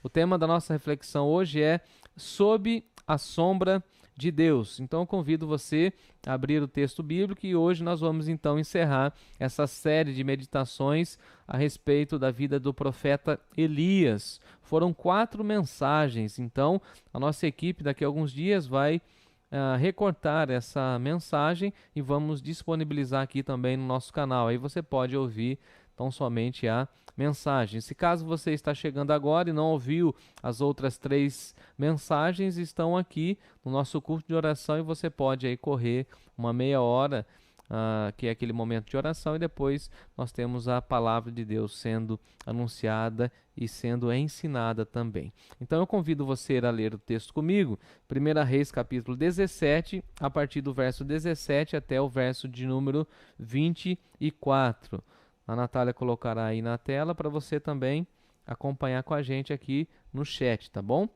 O tema da nossa reflexão hoje é Sob a Sombra de Deus. Então eu convido você a abrir o texto bíblico e hoje nós vamos então encerrar essa série de meditações a respeito da vida do profeta Elias. Foram 4 mensagens, então a nossa equipe daqui a alguns dias vai recortar essa mensagem e vamos disponibilizar aqui também no nosso canal. Aí você pode ouvir tão somente a mensagem. Se caso você está chegando agora e não ouviu as outras 3 mensagens, estão aqui no nosso curso de oração e você pode aí correr uma meia hora, que é aquele momento de oração, e depois nós temos a palavra de Deus sendo anunciada e sendo ensinada também. Então eu convido você a ler o texto comigo, 1 Reis capítulo 17, a partir do verso 17 até o verso de número 24. A Natália colocará aí na tela para você também acompanhar com a gente aqui no chat, tá bom?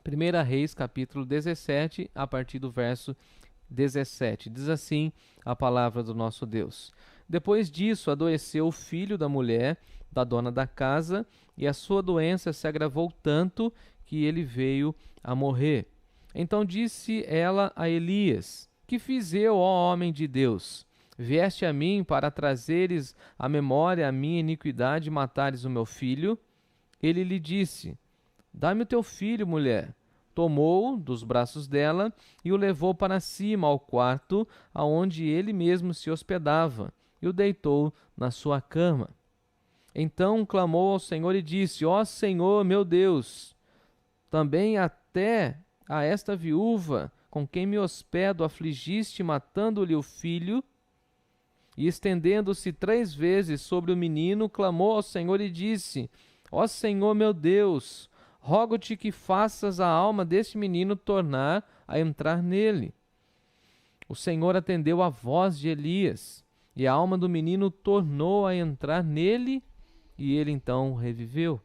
1 Reis, capítulo 17, a partir do verso 17. Diz assim a palavra do nosso Deus. Depois disso, adoeceu o filho da mulher da dona da casa, e a sua doença se agravou tanto que ele veio a morrer. Então disse ela a Elias: Que fiz eu, ó homem de Deus? Vieste a mim para trazeres à memória a minha iniquidade e matares o meu filho? Ele lhe disse: Dá-me o teu filho, mulher. Tomou-o dos braços dela e o levou para cima ao quarto, aonde ele mesmo se hospedava, e o deitou na sua cama. Então clamou ao Senhor e disse: Ó Senhor, meu Deus, também até a esta viúva com quem me hospedo afligiste, matando-lhe o filho? E estendendo-se 3 vezes sobre o menino, clamou ao Senhor e disse: Ó Senhor meu Deus, rogo-te que faças a alma deste menino tornar a entrar nele. O Senhor atendeu a voz de Elias, e a alma do menino tornou a entrar nele, e ele então reviveu.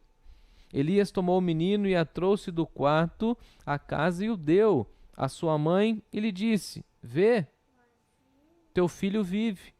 Elias tomou o menino e a trouxe do quarto à casa e o deu à sua mãe e lhe disse: Vê, teu filho vive.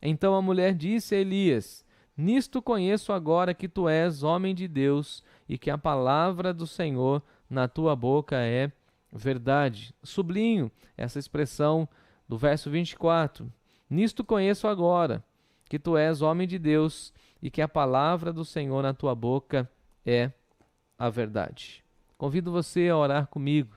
Então a mulher disse a Elias: Nisto conheço agora que tu és homem de Deus e que a palavra do Senhor na tua boca é verdade. Sublinho essa expressão do verso 24. Nisto conheço agora que tu és homem de Deus e que a palavra do Senhor na tua boca é a verdade. Convido você a orar comigo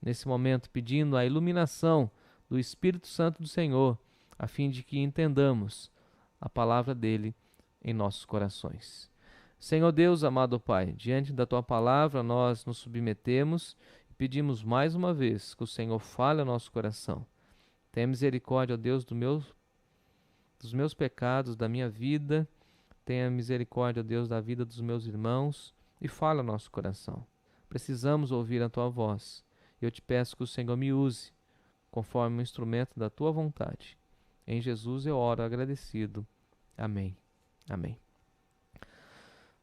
nesse momento, pedindo a iluminação do Espírito Santo do Senhor, a fim de que entendamos a palavra dele em nossos corações. Senhor Deus, amado Pai, diante da tua palavra nós nos submetemos e pedimos mais uma vez que o Senhor fale ao nosso coração. Tenha misericórdia, ó Deus, dos meus pecados, da minha vida. Tenha misericórdia, ó Deus, da vida dos meus irmãos e fale ao nosso coração. Precisamos ouvir a tua voz. Eu te peço que o Senhor me use conforme um instrumento da tua vontade. Em Jesus eu oro agradecido. Amém. Amém.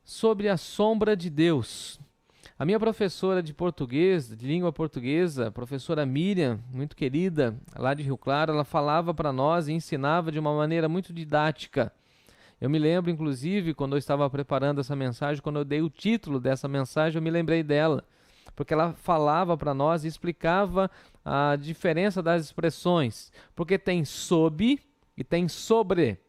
Sobre a sombra de Deus. A minha professora de português, de língua portuguesa, professora Miriam, muito querida, lá de Rio Claro, ela falava para nós e ensinava de uma maneira muito didática. Eu me lembro, inclusive, quando eu estava preparando essa mensagem, quando eu dei o título dessa mensagem, eu me lembrei dela, porque ela falava para nós e explicava a diferença das expressões, porque tem sob e tem sobre.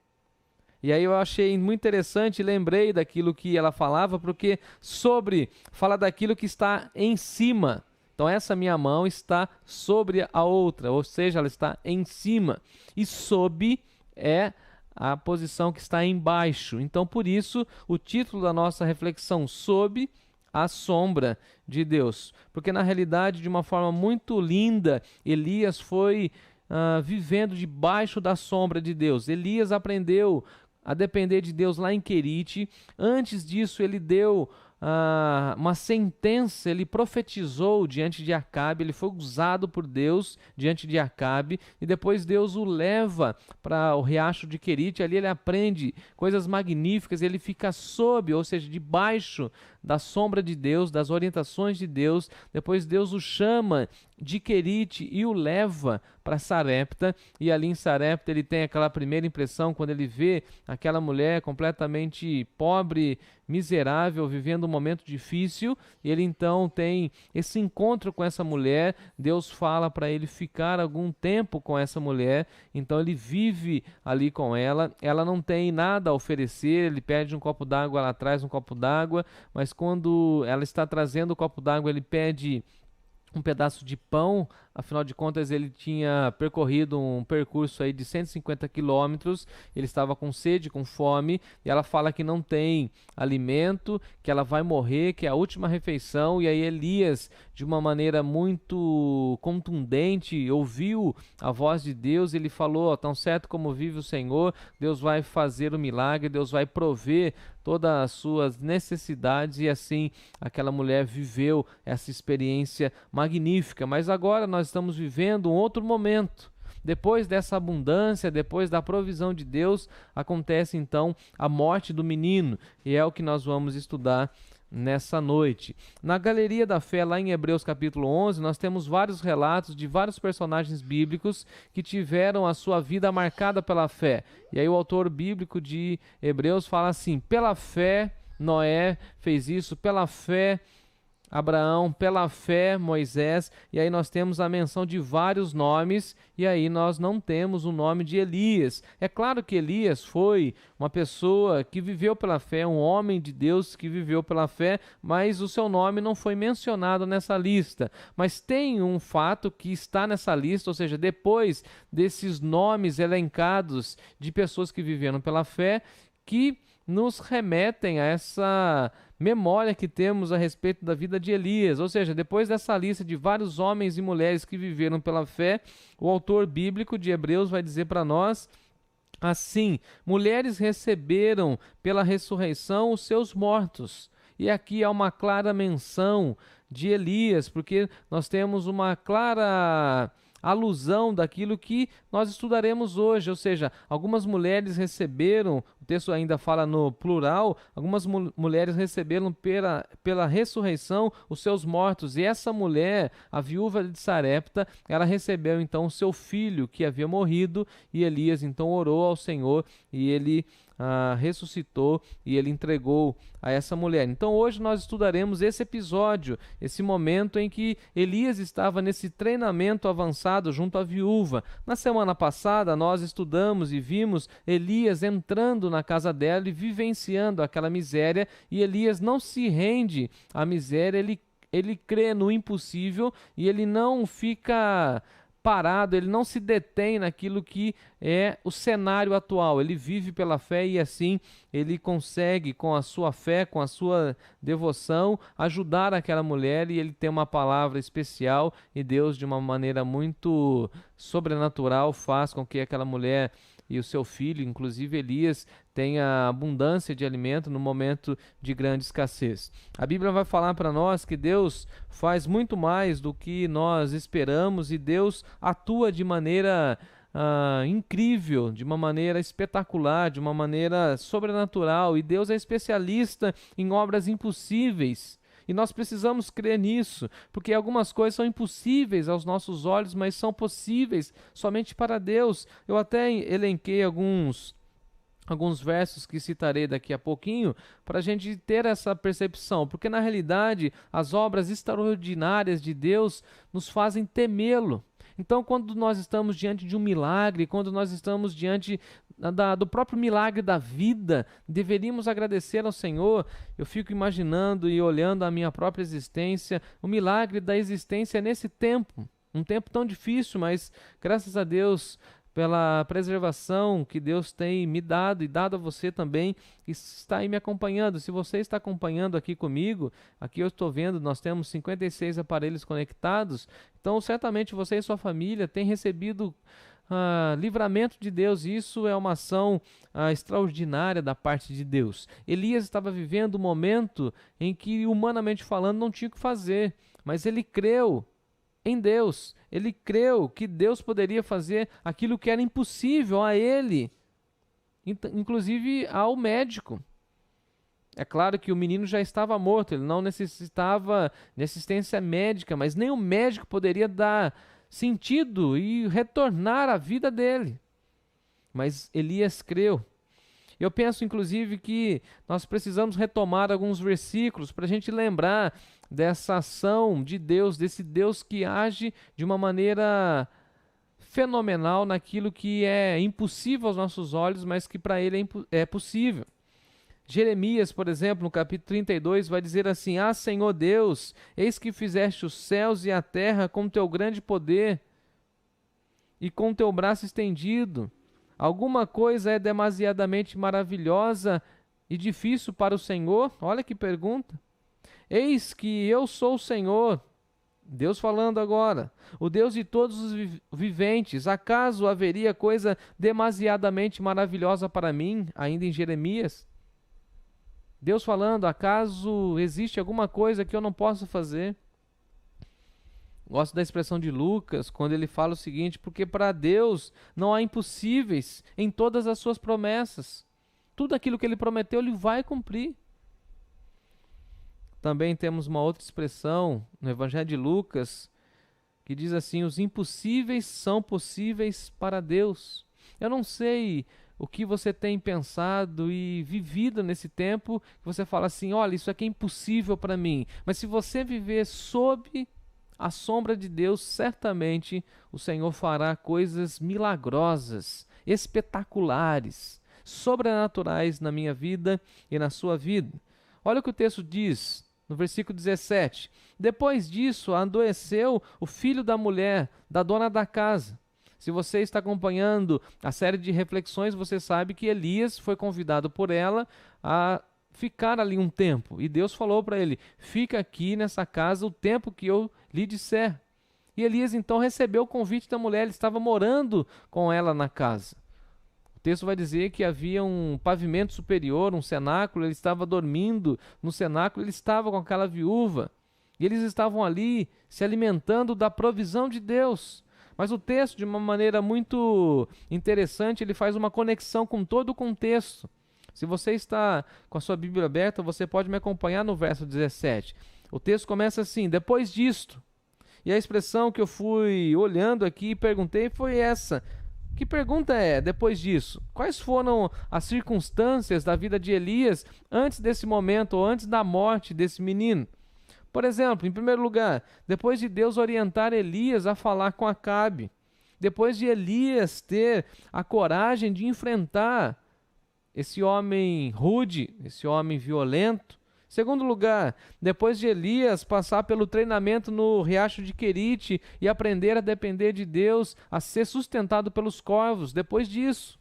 E aí eu achei muito interessante, lembrei daquilo que ela falava, porque sobre fala daquilo que está em cima. Então essa minha mão está sobre a outra, ou seja, ela está em cima. E sob é a posição que está embaixo. Então por isso o título da nossa reflexão, sob a sombra de Deus. Porque na realidade, de uma forma muito linda, Elias foi vivendo debaixo da sombra de Deus. Elias aprendeu a depender de Deus lá em Querite. Antes disso, ele deu uma sentença, ele profetizou diante de Acabe, ele foi usado por Deus diante de Acabe, e depois Deus o leva para o riacho de Querite. Ali ele aprende coisas magníficas, ele fica sob, ou seja, debaixo da sombra de Deus, das orientações de Deus. Depois Deus o chama de Querite e o leva para Sarepta, e ali em Sarepta ele tem aquela primeira impressão quando ele vê aquela mulher completamente pobre, miserável, vivendo um momento difícil, e ele então tem esse encontro com essa mulher. Deus fala para ele ficar algum tempo com essa mulher, então ele vive ali com ela. Ela não tem nada a oferecer, ele pede um copo d'água, ela traz um copo d'água, mas quando ela está trazendo o copo d'água, ele pede um pedaço de pão. Afinal de contas, ele tinha percorrido um percurso aí de 150 quilômetros, ele estava com sede, com fome, e ela fala que não tem alimento, que ela vai morrer, que é a última refeição. E aí Elias, de uma maneira muito contundente, ouviu a voz de Deus. Ele falou: tão certo como vive o Senhor, Deus vai fazer o milagre, Deus vai prover todas as suas necessidades. E assim aquela mulher viveu essa experiência magnífica. Mas agora nós estamos vivendo um outro momento. Depois dessa abundância, depois da provisão de Deus, acontece então a morte do menino, e é o que nós vamos estudar nessa noite. Na Galeria da Fé, lá em Hebreus capítulo 11, nós temos vários relatos de vários personagens bíblicos que tiveram a sua vida marcada pela fé. E aí o autor bíblico de Hebreus fala assim: pela fé Noé fez isso, pela fé Abraão, pela fé Moisés. E aí nós temos a menção de vários nomes, e aí nós não temos o nome de Elias. É claro que Elias foi uma pessoa que viveu pela fé, um homem de Deus que viveu pela fé, mas o seu nome não foi mencionado nessa lista. Mas tem um fato que está nessa lista, ou seja, depois desses nomes elencados de pessoas que viveram pela fé, que nos remetem a essa memória que temos a respeito da vida de Elias. Ou seja, depois dessa lista de vários homens e mulheres que viveram pela fé, o autor bíblico de Hebreus vai dizer para nós assim: mulheres receberam pela ressurreição os seus mortos. E aqui há uma clara menção de Elias, porque nós temos uma clara alusão daquilo que nós estudaremos hoje. Ou seja, algumas mulheres receberam, o texto ainda fala no plural, algumas mulheres receberam pela ressurreição os seus mortos, e essa mulher, a viúva de Sarepta, ela recebeu então o seu filho que havia morrido, e Elias então orou ao Senhor, e ele ressuscitou, e ele entregou a essa mulher. Então hoje nós estudaremos esse episódio, esse momento em que Elias estava nesse treinamento avançado junto à viúva. Na semana passada nós estudamos e vimos Elias entrando na casa dela e vivenciando aquela miséria, e Elias não se rende à miséria, ele crê no impossível, e ele não fica parado, ele não se detém naquilo que é o cenário atual. Ele vive pela fé, e assim ele consegue, com a sua fé, com a sua devoção, ajudar aquela mulher, e ele tem uma palavra especial, e Deus, de uma maneira muito sobrenatural, faz com que aquela mulher e o seu filho, inclusive Elias, tenha abundância de alimento no momento de grande escassez. A Bíblia vai falar para nós que Deus faz muito mais do que nós esperamos, e Deus atua de maneira incrível, de uma maneira espetacular, de uma maneira sobrenatural, e Deus é especialista em obras impossíveis. E nós precisamos crer nisso, porque algumas coisas são impossíveis aos nossos olhos, mas são possíveis somente para Deus. Eu até elenquei alguns versos que citarei daqui a pouquinho, para a gente ter essa percepção, porque na realidade as obras extraordinárias de Deus nos fazem temê-lo. Então, quando nós estamos diante de um milagre, quando nós estamos diante do próprio milagre da vida, deveríamos agradecer ao Senhor. Eu fico imaginando e olhando a minha própria existência, o milagre da existência nesse tempo, um tempo tão difícil, mas graças a Deus pela preservação que Deus tem me dado e dado a você também, que está aí me acompanhando. Se você está acompanhando aqui comigo, aqui eu estou vendo, nós temos 56 aparelhos conectados, então certamente você e sua família têm recebido livramento de Deus. Isso é uma ação extraordinária da parte de Deus. Elias estava vivendo um momento em que, humanamente falando, não tinha o que fazer, mas ele creu em Deus. Ele creu que Deus poderia fazer aquilo que era impossível a ele, inclusive ao médico. É claro que o menino já estava morto, ele não necessitava de assistência médica, mas nem o médico poderia dar sentido e retornar à vida dele. Mas Elias creu. Eu penso, inclusive, que nós precisamos retomar alguns versículos para a gente lembrar dessa ação de Deus, desse Deus que age de uma maneira fenomenal naquilo que é impossível aos nossos olhos, mas que para ele é possível. Jeremias, por exemplo, no capítulo 32, vai dizer assim: Ah, Senhor Deus, eis que fizeste os céus e a terra com teu grande poder e com teu braço estendido. Alguma coisa é demasiadamente maravilhosa e difícil para o Senhor? Olha que pergunta. Eis que eu sou o Senhor, Deus falando agora, o Deus de todos os viventes. Acaso haveria coisa demasiadamente maravilhosa para mim, ainda em Jeremias? Deus falando, acaso existe alguma coisa que eu não possa fazer? Gosto da expressão de Lucas, quando ele fala o seguinte: porque para Deus não há impossíveis em todas as suas promessas. Tudo aquilo que ele prometeu, ele vai cumprir. Também temos uma outra expressão no Evangelho de Lucas, que diz assim: os impossíveis são possíveis para Deus. Eu não sei o que você tem pensado e vivido nesse tempo, que você fala assim: olha, isso aqui é impossível para mim. Mas se você viver sob a sombra de Deus, certamente o Senhor fará coisas milagrosas, espetaculares, sobrenaturais na minha vida e na sua vida. Olha o que o texto diz no versículo 17. Depois disso, adoeceu o filho da mulher, da dona da casa. Se você está acompanhando a série de reflexões, você sabe que Elias foi convidado por ela a ficar ali um tempo. E Deus falou para ele: fica aqui nessa casa o tempo que eu lhe disser. E Elias então recebeu o convite da mulher, ele estava morando com ela na casa. O texto vai dizer que havia um pavimento superior, um cenáculo, ele estava dormindo no cenáculo, ele estava com aquela viúva. E eles estavam ali se alimentando da provisão de Deus. Mas o texto, de uma maneira muito interessante, ele faz uma conexão com todo o contexto. Se você está com a sua Bíblia aberta, você pode me acompanhar no verso 17. O texto começa assim: depois disto. E a expressão que eu fui olhando aqui e perguntei foi essa. Que pergunta é, depois disso? Quais foram as circunstâncias da vida de Elias antes desse momento, ou antes da morte desse menino? Por exemplo, em primeiro lugar, depois de Deus orientar Elias a falar com Acabe, depois de Elias ter a coragem de enfrentar esse homem rude, esse homem violento. Segundo lugar, depois de Elias passar pelo treinamento no riacho de Querite e aprender a depender de Deus, a ser sustentado pelos corvos, depois disso.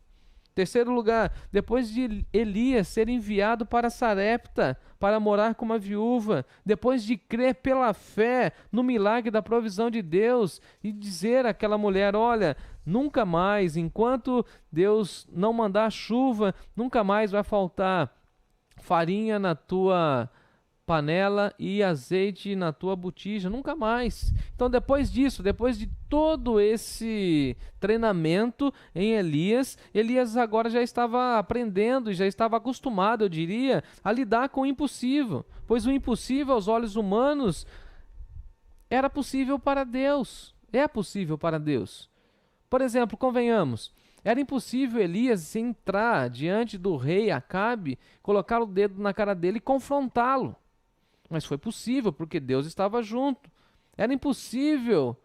Terceiro lugar, depois de Elias ser enviado para Sarepta, para morar com uma viúva, depois de crer pela fé no milagre da provisão de Deus e dizer àquela mulher: olha, nunca mais, enquanto Deus não mandar chuva, nunca mais vai faltar farinha na tua panela e azeite na tua botija, nunca mais. Então, depois disso, depois de todo esse treinamento em Elias, Elias agora já estava aprendendo e já estava acostumado, eu diria, a lidar com o impossível, pois o impossível aos olhos humanos era possível para Deus, é possível para Deus. Por exemplo, convenhamos, era impossível Elias entrar diante do rei Acabe, colocar o dedo na cara dele e confrontá-lo. Mas foi possível, porque Deus estava junto. Era impossível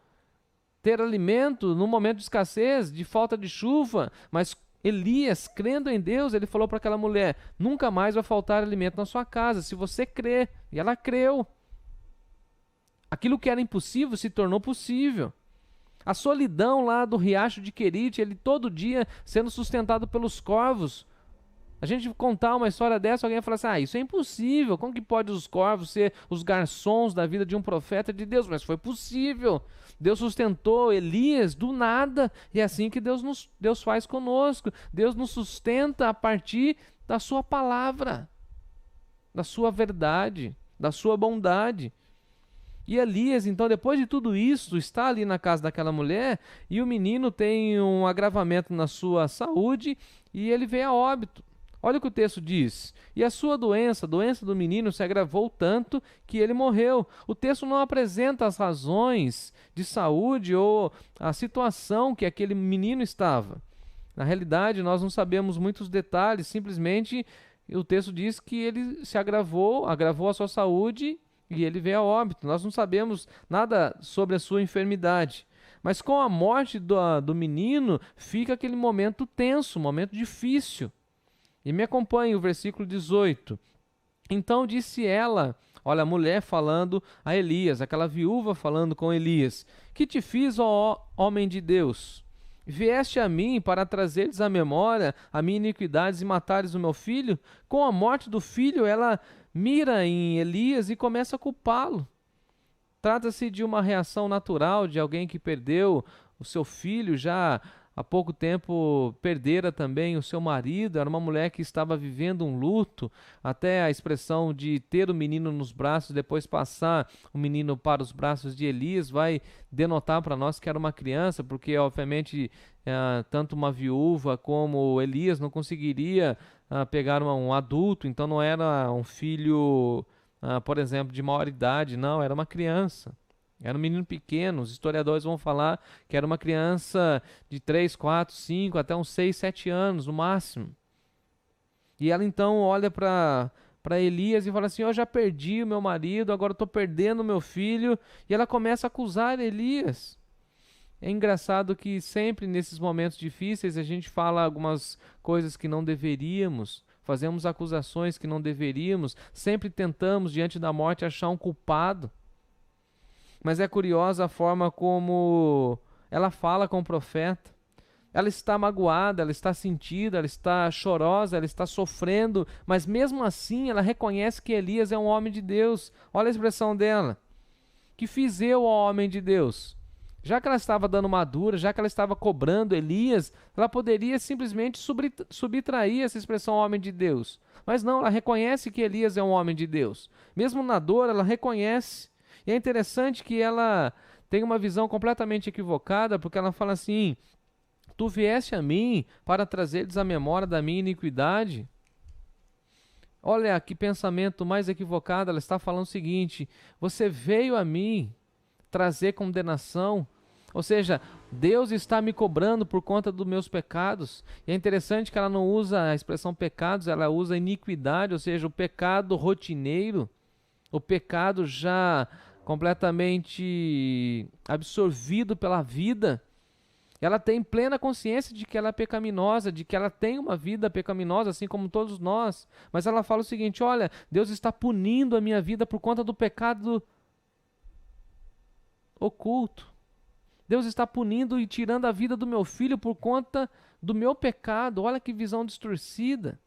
ter alimento no momento de escassez, de falta de chuva, mas Elias, crendo em Deus, ele falou para aquela mulher: nunca mais vai faltar alimento na sua casa, se você crer. E ela creu. Aquilo que era impossível se tornou possível. A solidão lá do riacho de Querite, ele todo dia sendo sustentado pelos corvos. A gente contar uma história dessa, alguém vai falar assim: isso é impossível, como que pode os corvos ser os garçons da vida de um profeta de Deus? Mas foi possível. Deus sustentou Elias do nada, e é assim que Deus faz conosco. Deus nos sustenta a partir da sua palavra, da sua verdade, da sua bondade. E Elias, então, depois de tudo isso, está ali na casa daquela mulher, e o menino tem um agravamento na sua saúde, e ele vem a óbito. Olha o que o texto diz. E a sua doença, a doença do menino, se agravou tanto que ele morreu. O texto não apresenta as razões de saúde ou a situação que aquele menino estava. Na realidade, nós não sabemos muitos detalhes, simplesmente o texto diz que ele se agravou a sua saúde e ele veio a óbito. Nós não sabemos nada sobre a sua enfermidade. Mas com a morte do menino, fica aquele momento tenso, um momento difícil. E me acompanhe o versículo 18. Então disse ela, olha a mulher falando a Elias, aquela viúva falando com Elias: Que te fiz, ó homem de Deus? Vieste a mim para trazeres à memória a minha iniquidade e matares o meu filho? Com a morte do filho, ela mira em Elias e começa a culpá-lo. Trata-se de uma reação natural de alguém que perdeu o seu filho, já há pouco tempo perdera também o seu marido, era uma mulher que estava vivendo um luto, até a expressão de ter o menino nos braços, depois passar o menino para os braços de Elias, vai denotar para nós que era uma criança, porque obviamente tanto uma viúva como Elias não conseguiria pegar um adulto, então não era um filho por exemplo, de maior idade, não, era uma criança. Era um menino pequeno, os historiadores vão falar que era uma criança de 3, 4, 5, até uns 6, 7 anos no máximo. E ela então olha para Elias e fala assim: Eu já perdi o meu marido, agora estou perdendo o meu filho. E ela começa a acusar Elias. É engraçado que sempre nesses momentos difíceis a gente fala algumas coisas que não deveríamos. Fazemos acusações que não deveríamos, sempre tentamos, diante da morte, achar um culpado. Mas é curiosa a forma como ela fala com o profeta. Ela está magoada, ela está sentida, ela está chorosa, ela está sofrendo, mas mesmo assim ela reconhece que Elias é um homem de Deus. Olha a expressão dela. Que fiz eu, ó homem de Deus? Já que ela estava dando uma dura, já que ela estava cobrando Elias, ela poderia simplesmente subtrair essa expressão homem de Deus. Mas não, ela reconhece que Elias é um homem de Deus. Mesmo na dor, ela reconhece. E é interessante que ela tem uma visão completamente equivocada, porque ela fala assim: Tu vieste a mim para trazeres a memória da minha iniquidade. Olha que pensamento mais equivocado. Ela está falando o seguinte: Você veio a mim trazer condenação, ou seja, Deus está me cobrando por conta dos meus pecados. E é interessante que ela não usa a expressão pecados, ela usa iniquidade, ou seja, o pecado rotineiro, o pecado já completamente absorvido pela vida. Ela tem plena consciência de que ela é pecaminosa, de que ela tem uma vida pecaminosa, assim como todos nós. Mas ela fala o seguinte: olha, Deus está punindo a minha vida por conta do pecado oculto. Deus está punindo e tirando a vida do meu filho por conta do meu pecado. Olha que visão distorcida.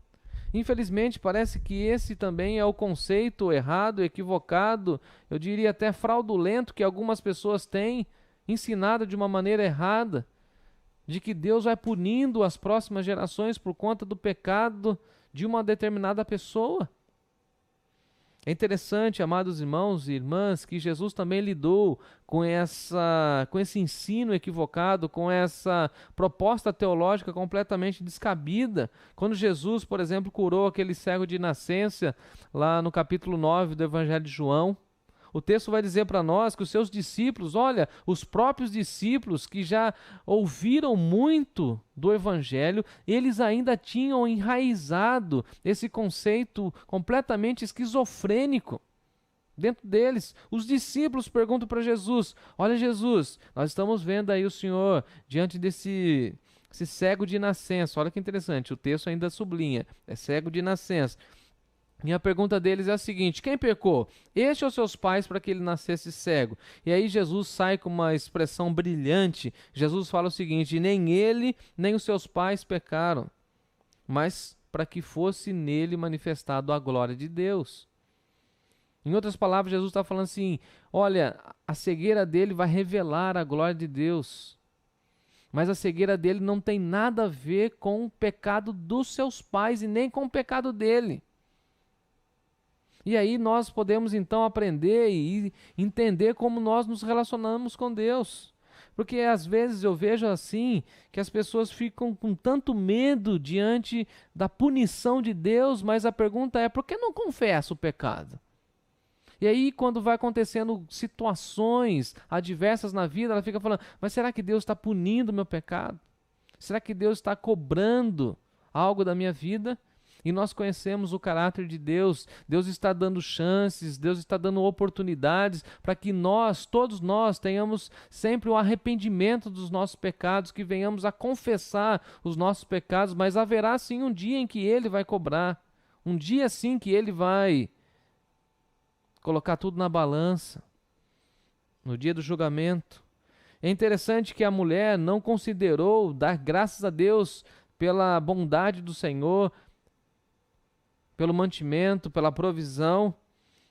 Infelizmente, parece que esse também é o conceito errado, equivocado, eu diria até fraudulento, que algumas pessoas têm ensinado de uma maneira errada, de que Deus vai punindo as próximas gerações por conta do pecado de uma determinada pessoa. É interessante, amados irmãos e irmãs, que Jesus também lidou com esse ensino equivocado, com essa proposta teológica completamente descabida. Quando Jesus, por exemplo, curou aquele cego de nascença, lá no capítulo 9 do Evangelho de João, o texto vai dizer para nós que os seus discípulos, olha, os próprios discípulos que já ouviram muito do Evangelho, eles ainda tinham enraizado esse conceito completamente esquizofrênico dentro deles. Os discípulos perguntam para Jesus: olha, Jesus, nós estamos vendo aí o Senhor diante desse cego de nascença. Olha que interessante, o texto ainda sublinha, é cego de nascença. E a pergunta deles é a seguinte: quem pecou? Este ou seus pais para que ele nascesse cego? E aí Jesus sai com uma expressão brilhante. Jesus fala o seguinte: nem ele, nem os seus pais pecaram, mas para que fosse nele manifestado a glória de Deus. Em outras palavras, Jesus está falando assim: olha, a cegueira dele vai revelar a glória de Deus. Mas a cegueira dele não tem nada a ver com o pecado dos seus pais e nem com o pecado dele. E aí nós podemos então aprender e entender como nós nos relacionamos com Deus. Porque às vezes eu vejo assim, que as pessoas ficam com tanto medo diante da punição de Deus, mas a pergunta é, por que não confessa o pecado? E aí, quando vai acontecendo situações adversas na vida, ela fica falando, mas será que Deus está punindo o meu pecado? Será que Deus está cobrando algo da minha vida? E nós conhecemos o caráter de Deus. Deus está dando chances, Deus está dando oportunidades para que nós, todos nós, tenhamos sempre o arrependimento dos nossos pecados, que venhamos a confessar os nossos pecados, mas haverá sim um dia em que Ele vai cobrar, um dia sim que Ele vai colocar tudo na balança, no dia do julgamento. É interessante que a mulher não considerou dar graças a Deus pela bondade do Senhor, pelo mantimento, pela provisão,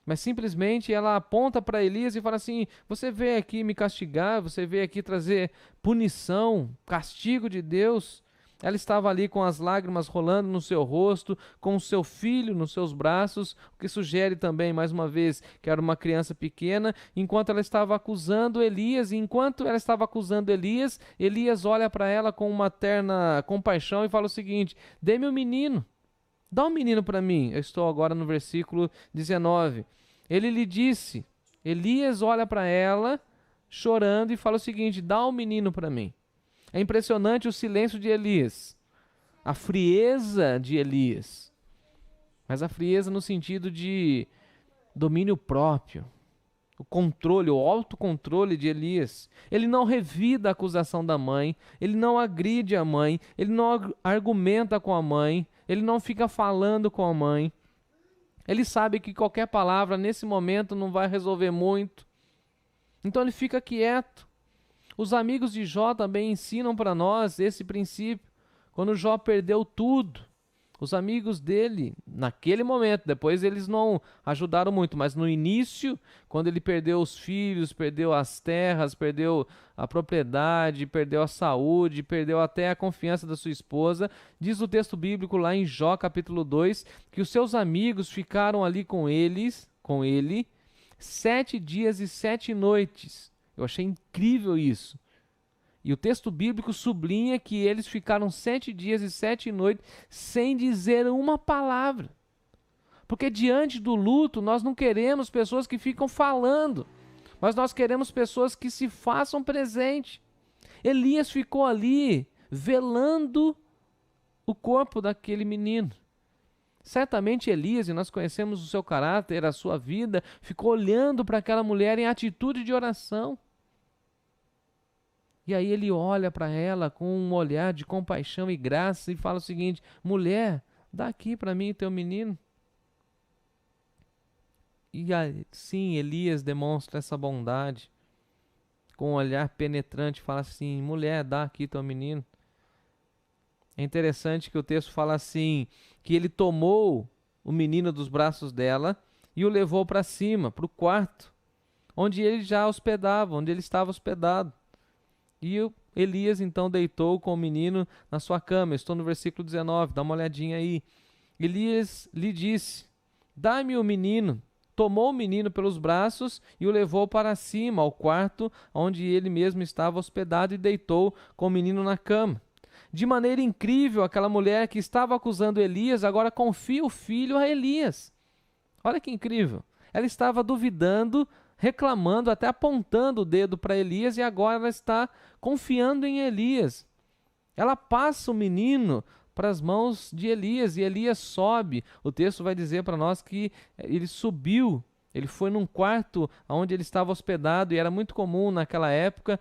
mas simplesmente ela aponta para Elias e fala assim, você veio aqui me castigar, você veio aqui trazer punição, castigo de Deus. Ela estava ali com as lágrimas rolando no seu rosto, com o seu filho nos seus braços, o que sugere também, mais uma vez, que era uma criança pequena, enquanto ela estava acusando Elias, e enquanto ela estava acusando Elias, Elias olha para ela com uma terna compaixão e fala o seguinte, dê-me o menino, dá um menino para mim. Eu estou agora no versículo 19. Ele lhe disse, Elias olha para ela, chorando, e fala o seguinte, dá um menino para mim. É impressionante o silêncio de Elias, a frieza de Elias, mas a frieza no sentido de domínio próprio, o controle, o autocontrole de Elias. Ele não revida a acusação da mãe, ele não agride a mãe, ele não argumenta com a mãe, ele não fica falando com a mãe. Ele sabe que qualquer palavra nesse momento não vai resolver muito, então ele fica quieto. Os amigos de Jó também ensinam para nós esse princípio. Quando Jó perdeu tudo, os amigos dele, naquele momento, depois eles não ajudaram muito, mas no início, quando ele perdeu os filhos, perdeu as terras, perdeu a propriedade, perdeu a saúde, perdeu até a confiança da sua esposa, diz o texto bíblico lá em Jó capítulo 2, que os seus amigos ficaram ali com ele 7 dias e 7 noites. Eu achei incrível isso. E o texto bíblico sublinha que eles ficaram 7 dias e 7 noites sem dizer uma palavra. Porque diante do luto, nós não queremos pessoas que ficam falando, mas nós queremos pessoas que se façam presente. Elias ficou ali, velando o corpo daquele menino. Certamente Elias, e nós conhecemos o seu caráter, a sua vida, ficou olhando para aquela mulher em atitude de oração. E aí ele olha para ela com um olhar de compaixão e graça e fala o seguinte, mulher, dá aqui para mim teu menino. E assim Elias demonstra essa bondade, com um olhar penetrante, fala assim, mulher, dá aqui teu menino. É interessante que o texto fala assim, que ele tomou o menino dos braços dela e o levou para cima, para o quarto, onde ele já hospedava, onde ele estava hospedado. E Elias então deitou com o menino na sua cama. Estou no versículo 19, dá uma olhadinha aí. Elias lhe disse, dá-me o menino. Tomou o menino pelos braços e o levou para cima, ao quarto, onde ele mesmo estava hospedado, e deitou com o menino na cama. De maneira incrível, aquela mulher que estava acusando Elias, agora confia o filho a Elias. Olha que incrível. Ela estava duvidando, reclamando, até apontando o dedo para Elias, e agora ela está confiando em Elias. Ela passa o menino para as mãos de Elias, e Elias sobe. O texto vai dizer para nós que ele subiu, ele foi num quarto onde ele estava hospedado, e era muito comum naquela época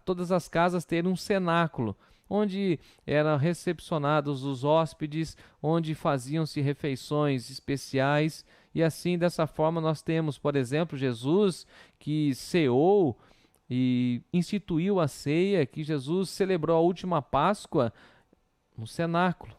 todas as casas terem um cenáculo, onde eram recepcionados os hóspedes, onde faziam-se refeições especiais. E assim, dessa forma, nós temos, por exemplo, Jesus que ceou e instituiu a ceia, que Jesus celebrou a última Páscoa no cenáculo.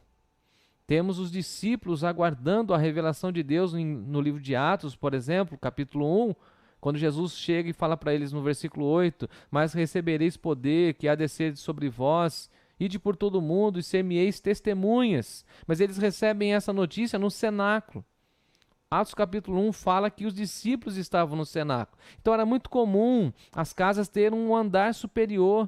Temos os discípulos aguardando a revelação de Deus no livro de Atos, por exemplo, capítulo 1, quando Jesus chega e fala para eles no versículo 8, mas recebereis poder que há de descer sobre vós, ide por todo o mundo e ser-me-eis testemunhas. Mas eles recebem essa notícia no cenáculo. Atos capítulo 1 fala que os discípulos estavam no cenáculo. Então era muito comum as casas terem um andar superior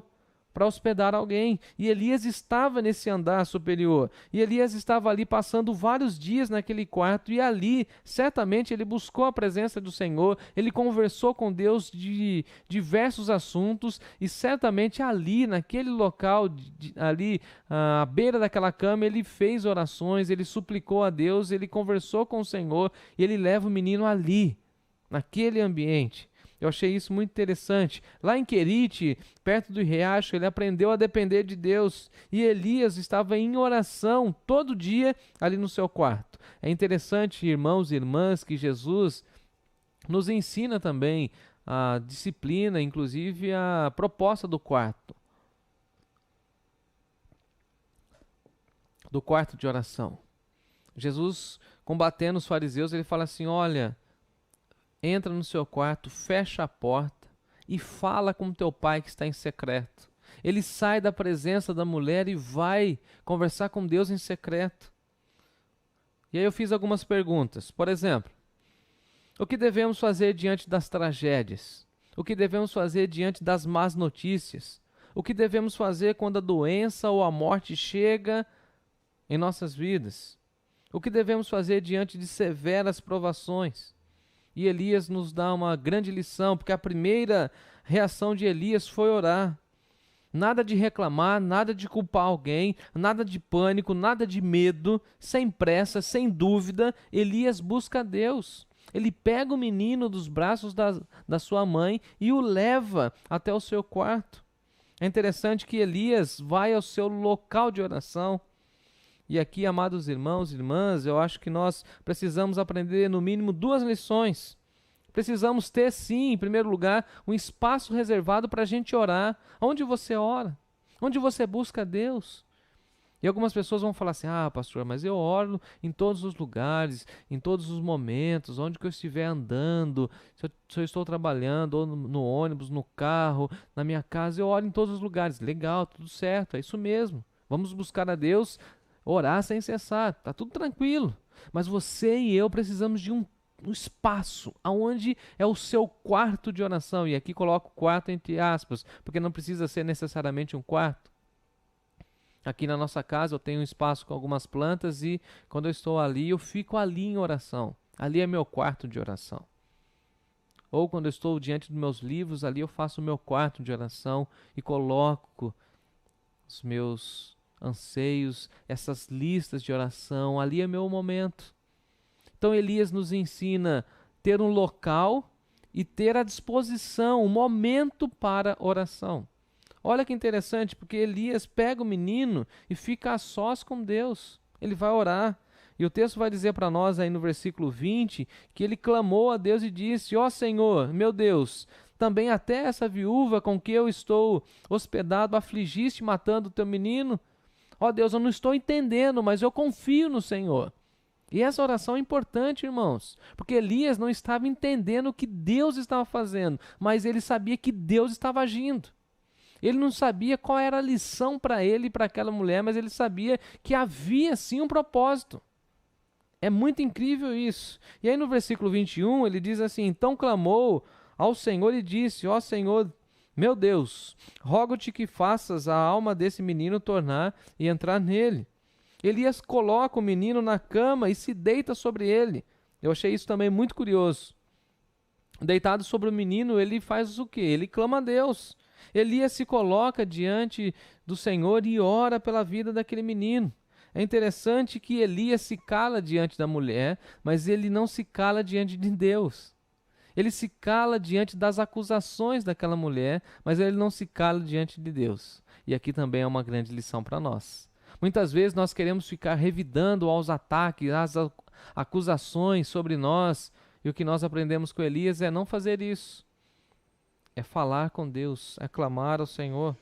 para hospedar alguém. E Elias estava nesse andar superior. E Elias estava ali passando vários dias naquele quarto. E ali, certamente, ele buscou a presença do Senhor. Ele conversou com Deus de diversos assuntos. E certamente ali, naquele local, ali à beira daquela cama, ele fez orações, ele suplicou a Deus, ele conversou com o Senhor. E ele leva o menino ali, naquele ambiente. Eu achei isso muito interessante. Lá em Querite, perto do riacho, ele aprendeu a depender de Deus. E Elias estava em oração todo dia ali no seu quarto. É interessante, irmãos e irmãs, que Jesus nos ensina também a disciplina, inclusive a proposta do quarto de oração. Jesus, combatendo os fariseus, ele fala assim: olha, entra no seu quarto, fecha a porta e fala com teu pai que está em secreto. Ele sai da presença da mulher e vai conversar com Deus em secreto. E aí eu fiz algumas perguntas. Por exemplo, o que devemos fazer diante das tragédias? O que devemos fazer diante das más notícias? O que devemos fazer quando a doença ou a morte chega em nossas vidas? O que devemos fazer diante de severas provações? E Elias nos dá uma grande lição, porque a primeira reação de Elias foi orar. Nada de reclamar, nada de culpar alguém, nada de pânico, nada de medo, sem pressa, sem dúvida, Elias busca a Deus. Ele pega o menino dos braços da sua mãe e o leva até o seu quarto. É interessante que Elias vai ao seu local de oração. E aqui, amados irmãos e irmãs, eu acho que nós precisamos aprender no mínimo 2 lições. Precisamos ter, sim, em primeiro lugar, um espaço reservado para a gente orar. Onde você ora? Onde você busca a Deus? E algumas pessoas vão falar assim: ah, pastor, mas eu oro em todos os lugares, em todos os momentos, onde que eu estiver andando, se eu estou trabalhando, ou no ônibus, no carro, na minha casa, eu oro em todos os lugares. Legal, tudo certo, é isso mesmo. Vamos buscar a Deus, orar sem cessar, tá tudo tranquilo. Mas você e eu precisamos de um espaço, aonde é o seu quarto de oração. E aqui coloco quarto entre aspas, porque não precisa ser necessariamente um quarto. Aqui na nossa casa eu tenho um espaço com algumas plantas e quando eu estou ali, eu fico ali em oração. Ali é meu quarto de oração. Ou quando eu estou diante dos meus livros, ali eu faço o meu quarto de oração e coloco os meus anseios, essas listas de oração, ali é meu momento. Então Elias nos ensina ter um local e ter à disposição um momento para oração. Olha que interessante, porque Elias pega o menino e fica a sós com Deus. Ele vai orar. E o texto vai dizer para nós aí no versículo 20 que ele clamou a Deus e disse: ó Senhor, meu Deus, também até essa viúva com que eu estou hospedado afligiste matando o teu menino? Ó Deus, eu não estou entendendo, mas eu confio no Senhor. E essa oração é importante, irmãos, porque Elias não estava entendendo o que Deus estava fazendo, mas ele sabia que Deus estava agindo. Ele não sabia qual era a lição para ele e para aquela mulher, mas ele sabia que havia sim um propósito. É muito incrível isso. E aí no versículo 21 ele diz assim: então clamou ao Senhor e disse: ó Senhor, meu Deus, rogo-te que faças a alma desse menino tornar e entrar nele. Elias coloca o menino na cama e se deita sobre ele. Eu achei isso também muito curioso. Deitado sobre o menino, ele faz o quê? Ele clama a Deus. Elias se coloca diante do Senhor e ora pela vida daquele menino. É interessante que Elias se cala diante da mulher, mas ele não se cala diante de Deus. Ele se cala diante das acusações daquela mulher, mas ele não se cala diante de Deus. E aqui também é uma grande lição para nós. Muitas vezes nós queremos ficar revidando aos ataques, às acusações sobre nós, e o que nós aprendemos com Elias é não fazer isso. É falar com Deus, é clamar ao Senhor.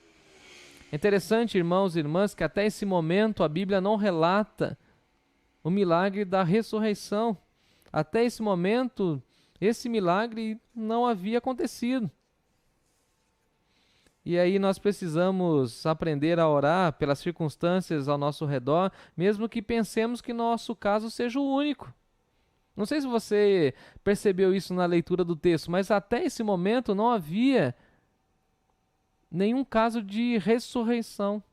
É interessante, irmãos e irmãs, que até esse momento a Bíblia não relata o milagre da ressurreição. Até esse momento, esse milagre não havia acontecido. E aí nós precisamos aprender a orar pelas circunstâncias ao nosso redor, mesmo que pensemos que nosso caso seja o único. Não sei se você percebeu isso na leitura do texto, mas até esse momento não havia nenhum caso de ressurreição.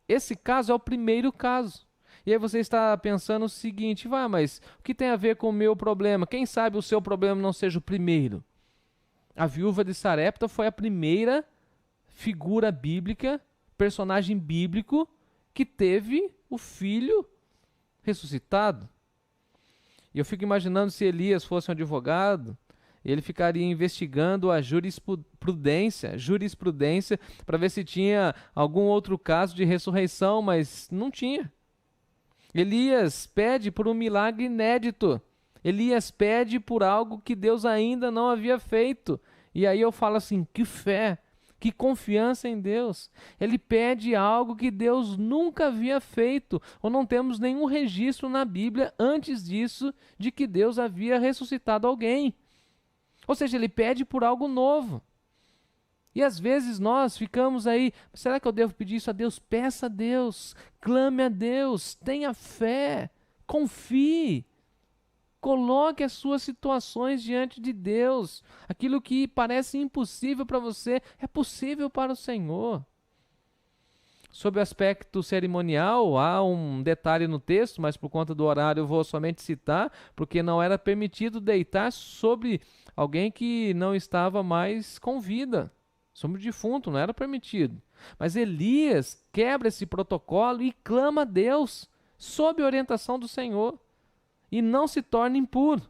Esse caso é o primeiro caso. E aí você está pensando o seguinte, mas o que tem a ver com o meu problema? Quem sabe o seu problema não seja o primeiro? A viúva de Sarepta foi a primeira figura bíblica, personagem bíblico, que teve o filho ressuscitado. E eu fico imaginando se Elias fosse um advogado, ele ficaria investigando a jurisprudência para ver se tinha algum outro caso de ressurreição, mas não tinha. Elias pede por um milagre inédito. Elias pede por algo que Deus ainda não havia feito. E aí eu falo assim, que fé, que confiança em Deus. Ele pede algo que Deus nunca havia feito, ou não temos nenhum registro na Bíblia antes disso de que Deus havia ressuscitado alguém. Ou seja, ele pede por algo novo. E às vezes nós ficamos aí, será que eu devo pedir isso a Deus? Peça a Deus, clame a Deus, tenha fé, confie. Coloque as suas situações diante de Deus. Aquilo que parece impossível para você é possível para o Senhor. Sobre o aspecto cerimonial, há um detalhe no texto, mas por conta do horário eu vou somente citar, porque não era permitido deitar sobre alguém que não estava mais com vida. Sobre o defunto, não era permitido. Mas Elias quebra esse protocolo e clama a Deus, sob orientação do Senhor, e não se torna impuro.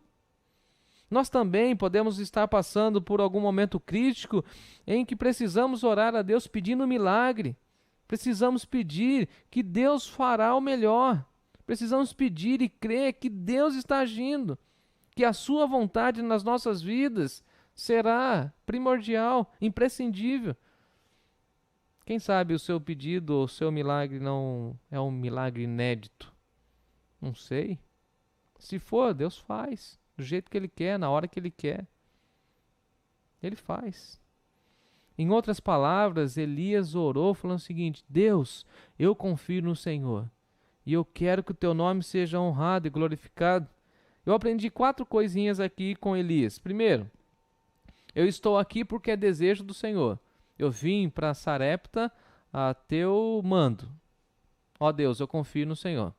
Nós também podemos estar passando por algum momento crítico em que precisamos orar a Deus pedindo um milagre. Precisamos pedir que Deus fará o melhor. Precisamos pedir e crer que Deus está agindo, que a sua vontade nas nossas vidas será primordial, imprescindível. Quem sabe o seu pedido ou o seu milagre não é um milagre inédito? Não sei. Se for, Deus faz, do jeito que Ele quer, na hora que Ele quer. Ele faz. Em outras palavras, Elias orou falando o seguinte: Deus, eu confio no Senhor e eu quero que o teu nome seja honrado e glorificado. Eu aprendi 4 coisinhas aqui com Elias. Primeiro, eu estou aqui porque é desejo do Senhor. Eu vim para Sarepta a teu mando. Ó Deus, eu confio no Senhor.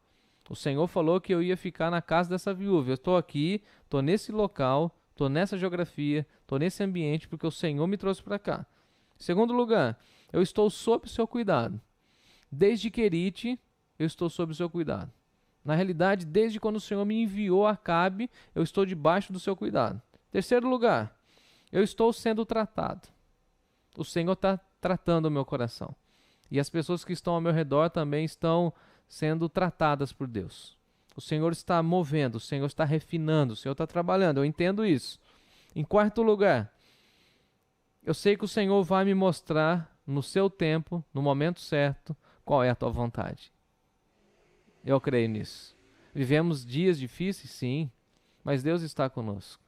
O Senhor falou que eu ia ficar na casa dessa viúva. Eu estou aqui, estou nesse local, estou nessa geografia, estou nesse ambiente porque o Senhor me trouxe para cá. Segundo lugar, eu estou sob o seu cuidado. Desde Querite, eu estou sob o seu cuidado. Na realidade, desde quando o Senhor me enviou a Acabe, eu estou debaixo do seu cuidado. Terceiro lugar, eu estou sendo tratado. O Senhor está tratando o meu coração. E as pessoas que estão ao meu redor também estão sendo tratadas por Deus. O Senhor está movendo, o Senhor está refinando, o Senhor está trabalhando. Eu entendo isso. Em quarto lugar, eu sei que o Senhor vai me mostrar no seu tempo, no momento certo, qual é a tua vontade. Eu creio nisso. Vivemos dias difíceis, sim, mas Deus está conosco.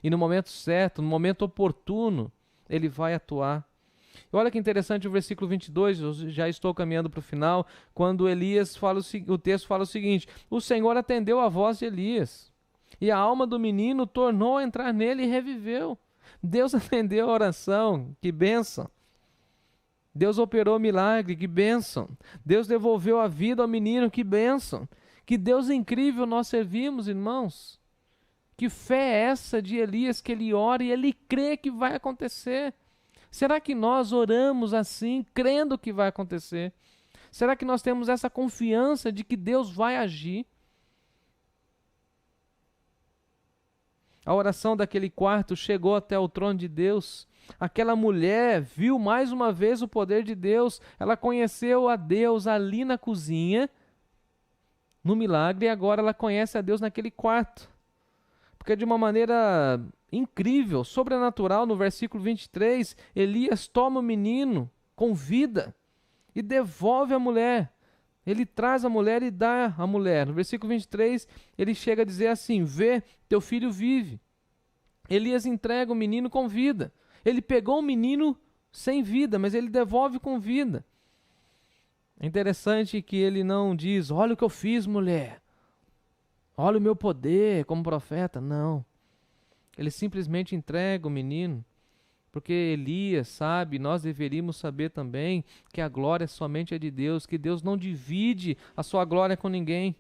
E no momento certo, no momento oportuno, Ele vai atuar. E olha que interessante o versículo 22, eu já estou caminhando para o final, quando Elias fala o texto fala o seguinte: o Senhor atendeu a voz de Elias, e a alma do menino tornou a entrar nele e reviveu. Deus atendeu a oração, que bênção. Deus operou milagre, que bênção. Deus devolveu a vida ao menino, que bênção. Que Deus incrível nós servimos, irmãos. Que fé é essa de Elias, que ele ora e ele crê que vai acontecer? Será que nós oramos assim, crendo que vai acontecer? Será que nós temos essa confiança de que Deus vai agir? A oração daquele quarto chegou até o trono de Deus. Aquela mulher viu mais uma vez o poder de Deus. Ela conheceu a Deus ali na cozinha, no milagre, e agora ela conhece a Deus naquele quarto. Porque de uma maneira incrível, sobrenatural, no versículo 23, Elias toma o menino com vida e devolve a mulher. Ele traz a mulher e dá a mulher. No versículo 23, ele chega a dizer assim: vê, teu filho vive. Elias entrega o menino com vida. Ele pegou o menino sem vida, mas ele devolve com vida. É interessante que ele não diz: olha o que eu fiz, mulher. Olha o meu poder como profeta. Não. Ele simplesmente entrega o menino. Porque Elias sabe, nós deveríamos saber também que a glória somente é de Deus, que Deus não divide a sua glória com ninguém.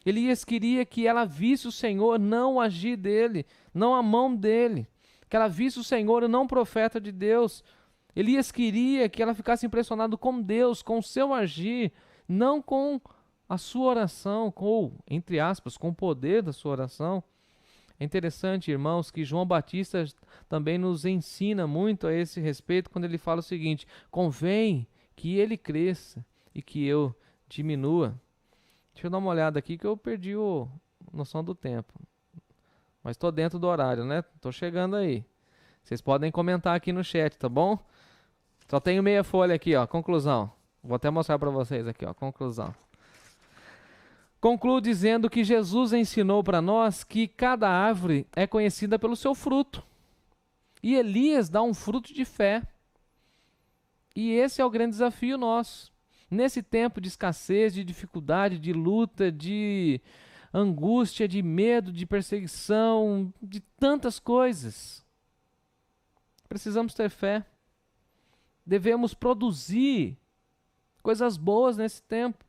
Elias queria que ela visse o Senhor, não o agir dele, não a mão dele. Que ela visse o Senhor e não o profeta de Deus. Elias queria que ela ficasse impressionada com Deus, com o seu agir, não com a sua oração, ou, entre aspas, com o poder da sua oração. É interessante, irmãos, que João Batista também nos ensina muito a esse respeito quando ele fala o seguinte: convém que ele cresça e que eu diminua. Deixa eu dar uma olhada aqui que eu perdi a noção do tempo. Mas estou dentro do horário, né? Estou chegando aí. Vocês podem comentar aqui no chat, tá bom? Só tenho meia folha aqui, ó, conclusão. Vou até mostrar para vocês aqui, ó, conclusão. Concluo dizendo que Jesus ensinou para nós que cada árvore é conhecida pelo seu fruto. E Elias dá um fruto de fé. E esse é o grande desafio nosso. Nesse tempo de escassez, de dificuldade, de luta, de angústia, de medo, de perseguição, de tantas coisas, precisamos ter fé. Devemos produzir coisas boas nesse tempo.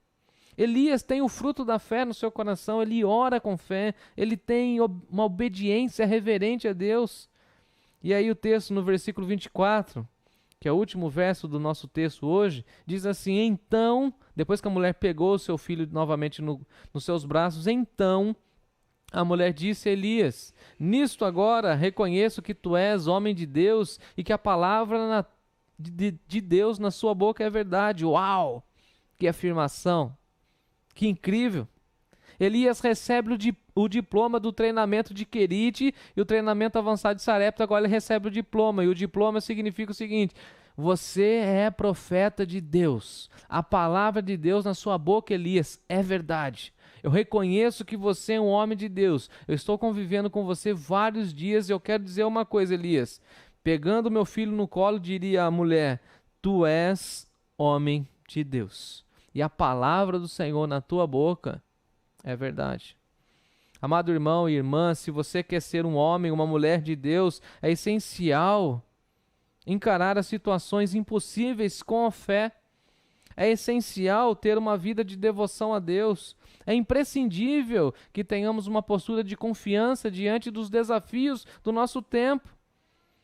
Elias tem o fruto da fé no seu coração, ele ora com fé, ele tem uma obediência reverente a Deus. E aí o texto no versículo 24, que é o último verso do nosso texto hoje, diz assim: então, depois que a mulher pegou o seu filho novamente nos seus braços, então a mulher disse a Elias: nisto agora reconheço que tu és homem de Deus e que a palavra de Deus na sua boca é verdade. Uau! Que afirmação! Que incrível! Elias recebe o diploma do treinamento de Querite e o treinamento avançado de Sarepta. Agora ele recebe o diploma, e o diploma significa o seguinte: você é profeta de Deus. A palavra de Deus na sua boca, Elias, é verdade. Eu reconheço que você é um homem de Deus. Eu estou convivendo com você vários dias e eu quero dizer uma coisa, Elias. Pegando meu filho no colo, diria a mulher: tu és homem de Deus. E a palavra do Senhor na tua boca é verdade. Amado irmão e irmã, se você quer ser um homem, uma mulher de Deus, é essencial encarar as situações impossíveis com a fé. É essencial ter uma vida de devoção a Deus. É imprescindível que tenhamos uma postura de confiança diante dos desafios do nosso tempo.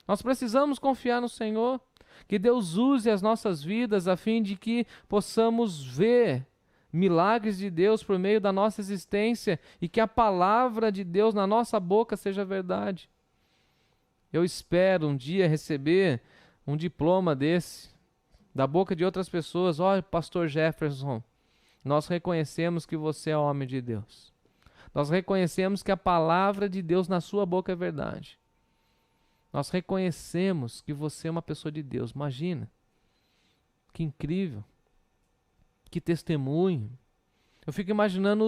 Nós precisamos confiar no Senhor. Que Deus use as nossas vidas a fim de que possamos ver milagres de Deus por meio da nossa existência e que a palavra de Deus na nossa boca seja verdade. Eu espero um dia receber um diploma desse, da boca de outras pessoas. Olha, pastor Jefferson, nós reconhecemos que você é homem de Deus. Nós reconhecemos que a palavra de Deus na sua boca é verdade. Nós reconhecemos que você é uma pessoa de Deus. Imagina, que incrível, que testemunho. Eu fico imaginando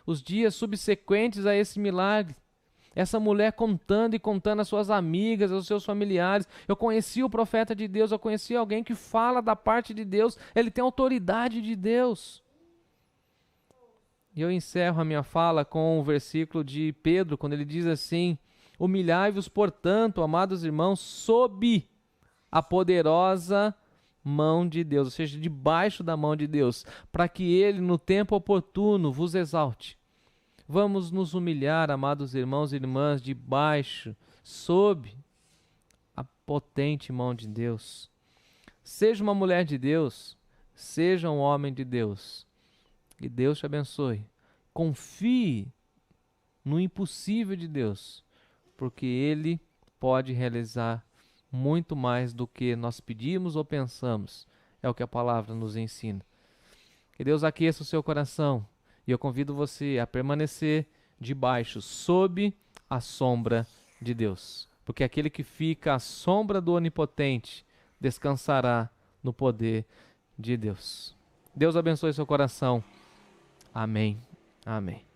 os dias subsequentes a esse milagre. Essa mulher contando e contando às suas amigas, aos seus familiares. Eu conheci o profeta de Deus, eu conheci alguém que fala da parte de Deus, ele tem autoridade de Deus. E eu encerro a minha fala com o versículo de Pedro, quando ele diz assim: humilhai-vos, portanto, amados irmãos, sob a poderosa mão de Deus, ou seja, debaixo da mão de Deus, para que Ele, no tempo oportuno, vos exalte. Vamos nos humilhar, amados irmãos e irmãs, debaixo, sob a potente mão de Deus. Seja uma mulher de Deus, seja um homem de Deus. Que Deus te abençoe. Confie no impossível de Deus, porque Ele pode realizar muito mais do que nós pedimos ou pensamos. É o que a palavra nos ensina. Que Deus aqueça o seu coração. E eu convido você a permanecer debaixo, sob a sombra de Deus. Porque aquele que fica à sombra do Onipotente descansará no poder de Deus. Deus abençoe seu coração. Amém. Amém.